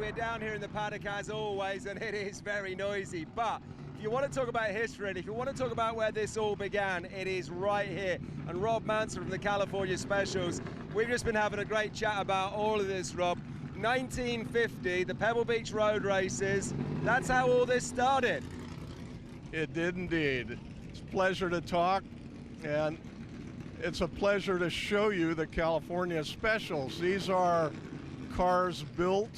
we're down here in the paddock as always, and it is very noisy. But if you want to talk about history, and if you want to talk about where this all began, it is right here. And Rob Manson from the California Specials, we've just been having a great chat about all of this, Rob. 1950, the Pebble Beach road races, that's how all this started. It did indeed. It's a pleasure to talk, and it's a pleasure to show you the California Specials. These are cars built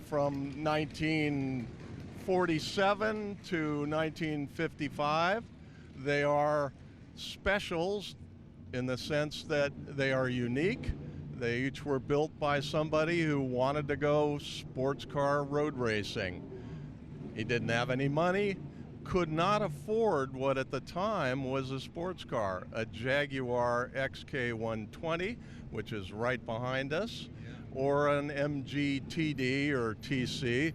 from 1947 to 1955. They are specials in the sense that they are unique. They each were built by somebody who wanted to go sports car road racing. He didn't have any money, could not afford what at the time was a sports car, a Jaguar XK120, which is right behind us, or an MGTD or TC.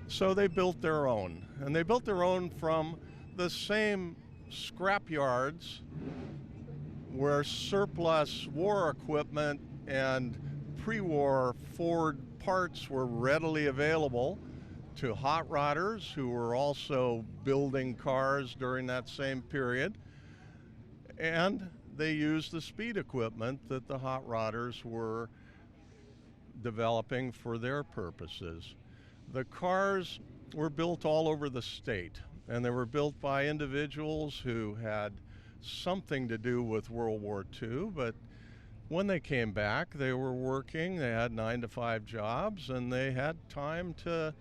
So they built their own. And they built their own from the same scrap yards where surplus war equipment and pre-war Ford parts were readily available to hot rodders who were also building cars during that same period. And they used the speed equipment that the hot rodders were developing for their purposes. The cars were built all over the state, and they were built by individuals who had something to do with World War II, but when they came back, they were working, they had 9-to-5 jobs, and they had time to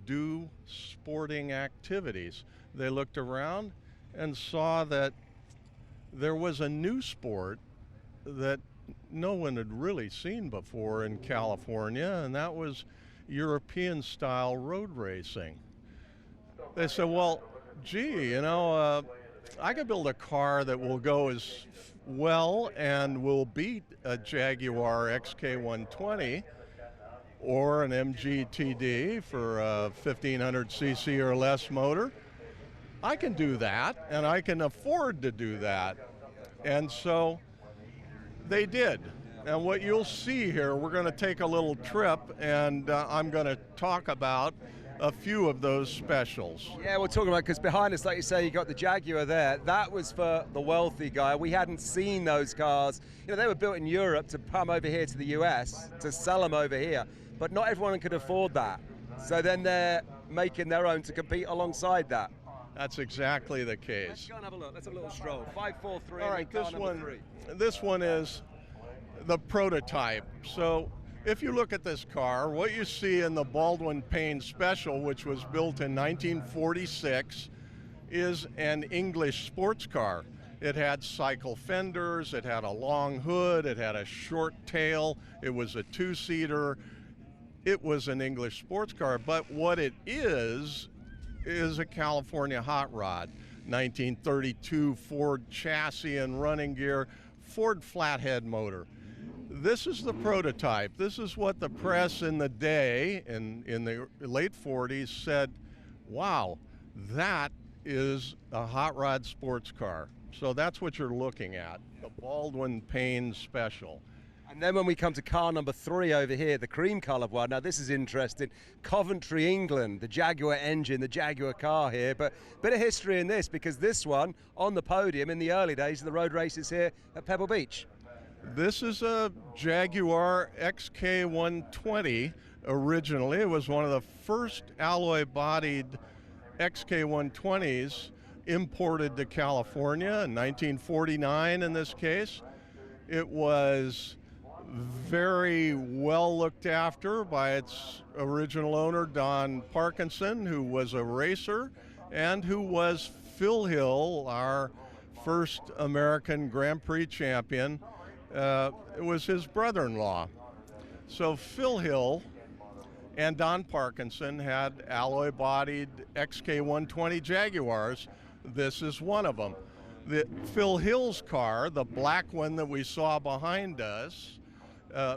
do sporting activities. They looked around and saw that there was a new sport that no one had really seen before in California, and that was European-style road racing. They said, well, gee, you know, I could build a car that will go as well and will beat a Jaguar XK120 or an MGTD for a 1500cc or less motor. I can do that, and I can afford to do that. And so they did. And what you'll see here, we're going to take a little trip, and I'm going to talk about a few of those specials. Yeah, we're talking about, because behind us, like you say, you got the Jaguar there. That was for the wealthy guy. We hadn't seen those cars. You know, they were built in Europe to come over here to the US, to sell them over here. But not everyone could afford that. So then they're making their own to compete alongside that. That's exactly the case. Let's go and have a look. Let's have a little stroll. 543. All right, three. This one is the prototype. So if you look at this car, what you see in the Baldwin Payne Special, which was built in 1946, is an English sports car. It had cycle fenders, it had a long hood, it had a short tail, it was a two-seater. It was an English sports car, but what it is a California hot rod. 1932 Ford chassis and running gear, Ford flathead motor. This is the prototype. This is what the press in the day, in the late 40s, said, wow, that is a hot rod sports car. So that's what you're looking at, the Baldwin Payne Special. And then when we come to car number 3 over here, the cream colored one, now this is interesting, Coventry, England, the Jaguar engine, the Jaguar car here, but a bit of history in this, because this one on the podium in the early days of the road races here at Pebble Beach. This is a Jaguar XK120 originally. It was one of the first alloy-bodied XK120s imported to California in 1949 in this case. It was very well looked after by its original owner, Don Parkinson, who was a racer and who was Phil Hill, our first American Grand Prix champion. It was his brother-in-law. So Phil Hill and Don Parkinson had alloy-bodied XK120 Jaguars. This is one of them. Phil Hill's car, the black one that we saw behind us,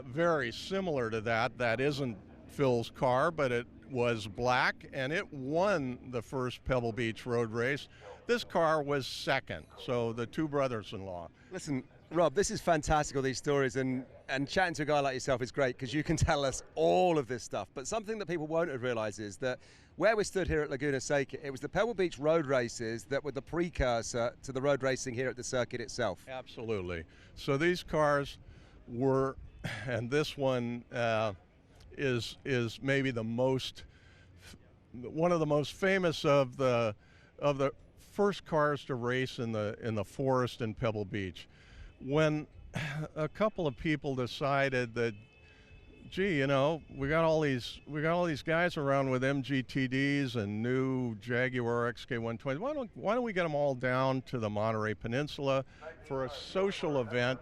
very similar to that. That isn't Phil's car, but it was black, and it won the first Pebble Beach road race. This car was second, so the two brothers-in-law. Listen, Rob, this is fantastic, all these stories, and chatting to a guy like yourself is great because you can tell us all of this stuff. But something that people won't have realised is that where we stood here at Laguna Seca, it was the Pebble Beach road races that were the precursor to the road racing here at the circuit itself. Absolutely. So these cars were, and this one is maybe one of the most famous of the first cars to race in the forest in Pebble Beach. When a couple of people decided that, gee, you know, we got all these guys around with MGTDs and new Jaguar XK120. Why don't we get them all down to the Monterey Peninsula for a social event,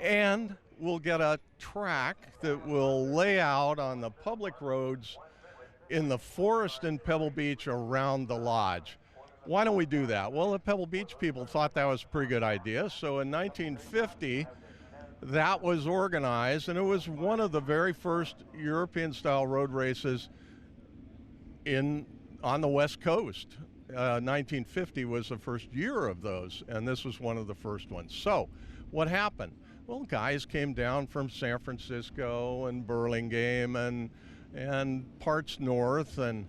and we'll get a track that will lay out on the public roads in the forest in Pebble Beach around the lodge. Why don't we do that? Well, the Pebble Beach people thought that was a pretty good idea. So in 1950, that was organized, and it was one of the very first European-style road races on the West Coast. 1950 was the first year of those, and this was one of the first ones. So what happened? Well, guys came down from San Francisco and Burlingame and parts north, and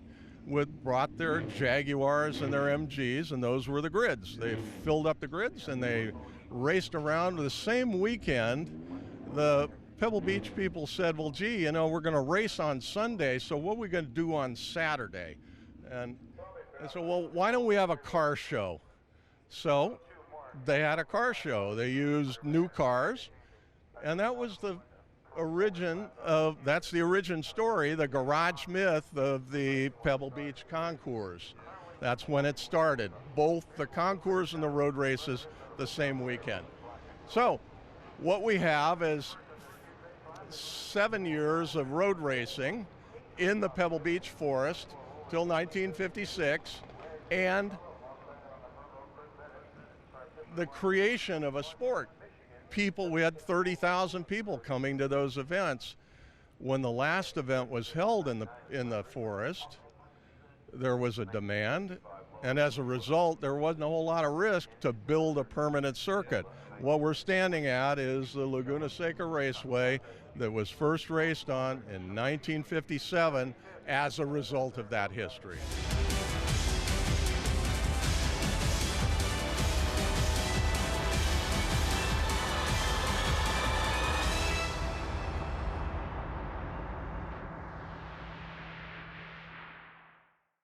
brought their Jaguars and their MGs, and those were the grids. They filled up the grids and they raced around. The same weekend, the Pebble Beach people said, well, gee, you know, we're going to race on Sunday, so what are we going to do on Saturday? And so, well, why don't we have a car show? So they had a car show. They used new cars, and that was that's the origin story, the garage myth of the Pebble Beach concours. That's when it started, both the concours and the road races the same weekend. So what we have is 7 years of road racing in the Pebble Beach forest till 1956, and the creation of a sport. We had 30,000 people coming to those events. When the last event was held in the forest, there was a demand, and as a result, there wasn't a whole lot of risk to build a permanent circuit. What we're standing at is the Laguna Seca Raceway that was first raced on in 1957 as a result of that history.